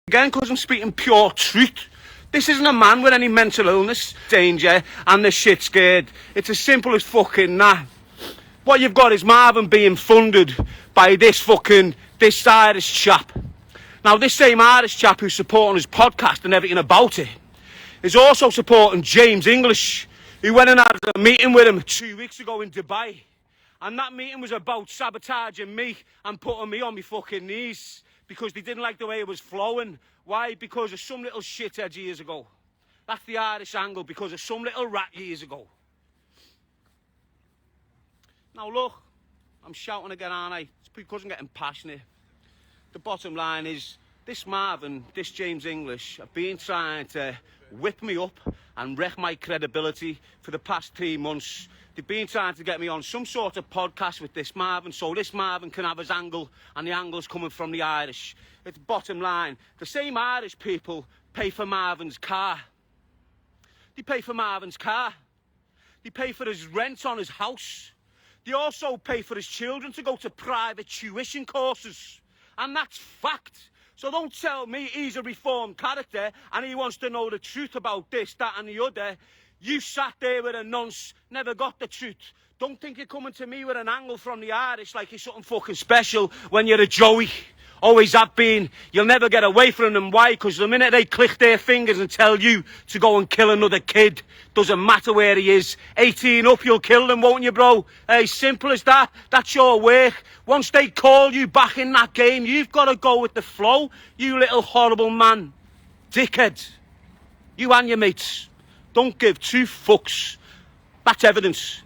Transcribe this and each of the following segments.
Again, because I'm speaking pure truth. This isn't a man with any mental illness, danger, and the shit scared. It's as simple as fucking that. What you've got is Marvin being funded by this Irish chap. Now, this same Irish chap who's supporting his podcast and everything about it is also supporting James English, who went and had a meeting with him 2 weeks ago in Dubai. And that meeting was about sabotaging me and putting me on my fucking knees because they didn't like the way it was flowing. Why? Because of some little shithead years ago. That's the Irish angle, because of some little rat years ago. Now look, I'm shouting again, aren't I? It's because I'm getting passionate. The bottom line is, this Marvin, this James English, have been trying to whip me up and wreck my credibility for the past 3 months. They've been trying to get me on some sort of podcast with this Marvin, so this Marvin can have his angle, and the angle's coming from the Irish. It's bottom line. The same Irish people pay for Marvin's car. They pay for Marvin's car. They pay for his rent on his house. They also pay for his children to go to private tuition courses. And that's fact. So don't tell me he's a reformed character and he wants to know the truth about this, that and the other. You sat there with a nonce, never got the truth. Don't think you're coming to me with an angle from the Irish like you're something fucking special when you're a Joey. Always have been. You'll never get away from them. Why? Because the minute they click their fingers and tell you to go and kill another kid, doesn't matter where he is, 18 up, you'll kill them, won't you, bro? Hey, simple as that. That's your work. Once they call you back in that game, you've got to go with the flow, you little horrible man. Dickhead. You and your mates. Don't give 2 fucks. That's evidence.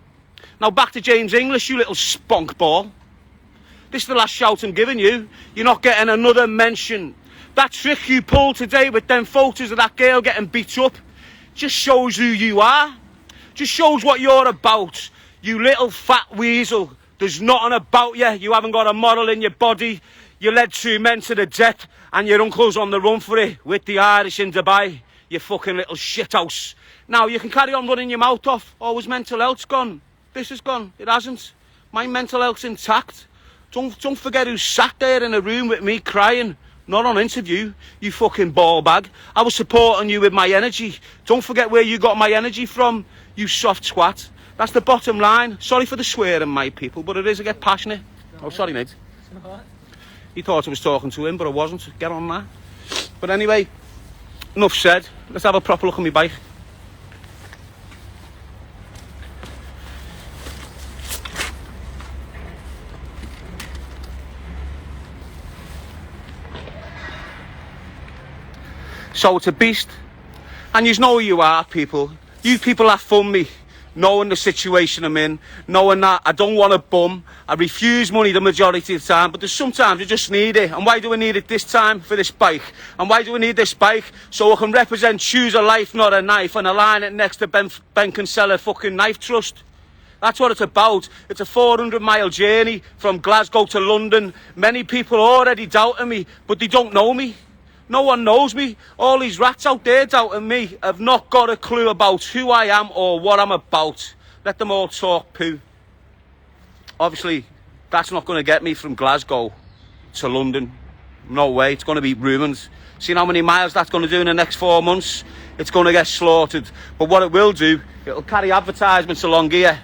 Now back to James English, you little spunk ball. This is the last shout I'm giving you. You're not getting another mention. That trick you pulled today with them photos of that girl getting beat up just shows who you are. Just shows what you're about. You little fat weasel. There's nothing about you. You haven't got a model in your body. You led 2 men to the death and your uncle's on the run for it with the Irish in Dubai. You fucking little shithouse. Now, you can carry on running your mouth off. Oh, his mental health's gone. This is gone. It hasn't. My mental health's intact. Don't forget who sat there in a room with me crying. Not on interview, you fucking ball bag. I was supporting you with my energy. Don't forget where you got my energy from, you soft twat. That's the bottom line. Sorry for the swearing, my people, but it is, I get passionate. Oh, sorry, mate. He thought I was talking to him, but I wasn't. Get on that. But anyway, enough said. Let's have a proper look at my bike. So it's a beast. And you know who you are, people. You people have fun me, knowing the situation I'm in, knowing that I don't want a bum. I refuse money the majority of the time, but there's sometimes you just need it. And why do we need it this time? For this bike. And why do we need this bike? So I can represent choose a life, not a knife, and align it next to Ben Kinsella fucking knife trust. That's what it's about. It's a 400-mile journey from Glasgow to London. Many people already doubting me, but they don't know me. No one knows me. All these rats out there doubting me have not got a clue about who I am or what I'm about. Let them all talk poo. Obviously, that's not going to get me from Glasgow to London. No way. It's going to be ruined. See how many miles that's going to do in the next 4 months? It's going to get slaughtered. But what it will do, it'll carry advertisements along here.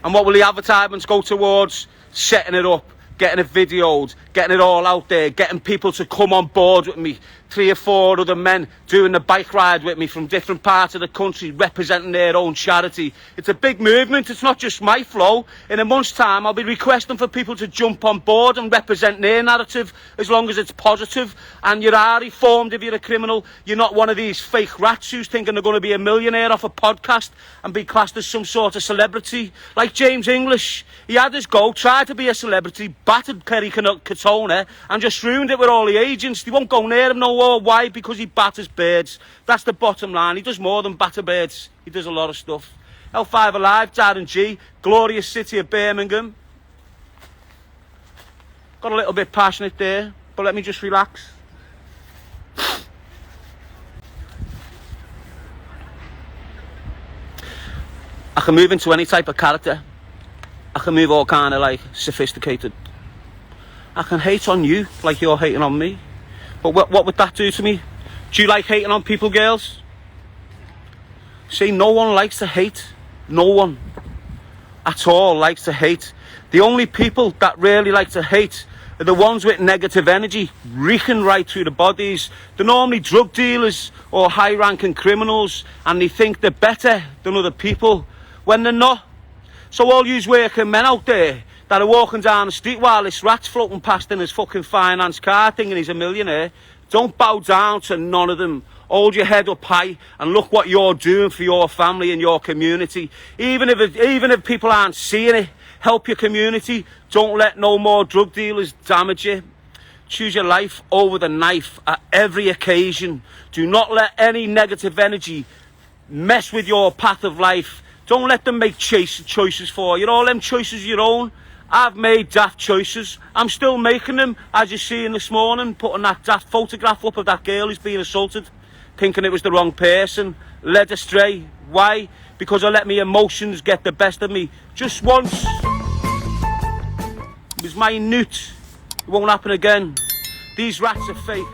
And what will the advertisements go towards? Setting it up. Getting it videoed, getting it all out there, getting people to come on board with me. 3 or 4 other men doing the bike ride with me from different parts of the country, representing their own charity. It's a big movement. It's not just my flow. In a month's time, I'll be requesting for people to jump on board and represent their narrative, as long as it's positive. And you are reformed if you're a criminal. You're not one of these fake rats who's thinking they're going to be a millionaire off a podcast and be classed as some sort of celebrity. Like James English. He had his go, tried to be a celebrity, battered Kerry Katona, and just ruined it with all the agents. They won't go near him no more. Why? Because he batters birds. That's the bottom line. He does more than batter birds. He does a lot of stuff. L5 Alive, Darren G, glorious city of Birmingham. Got a little bit passionate there, but let me just relax. I can move into any type of character. I can move all kind of like sophisticated. I can hate on you like you're hating on me. But what would that do to me? Do you like hating on people, girls? See, no one likes to hate. No one at all likes to hate. The only people that really like to hate are the ones with negative energy reeking right through the bodies. They're normally drug dealers or high-ranking criminals, and they think they're better than other people when they're not. So all you working men out there that are walking down the street while this rat's floating past in his fucking finance car thinking he's a millionaire, don't bow down to none of them. Hold your head up high and look what you're doing for your family and your community. Even if people aren't seeing it, help your community. Don't let no more drug dealers damage you. Choose your life over the knife at every occasion. Do not let any negative energy mess with your path of life. Don't let them make choices for you. All them choices are your own. I've made daft choices. I'm still making them, as you see in this morning, putting that daft photograph up of that girl who's being assaulted, thinking it was the wrong person, led astray. Why? Because I let my emotions get the best of me. Just once. It was minute. It won't happen again. These rats are fake.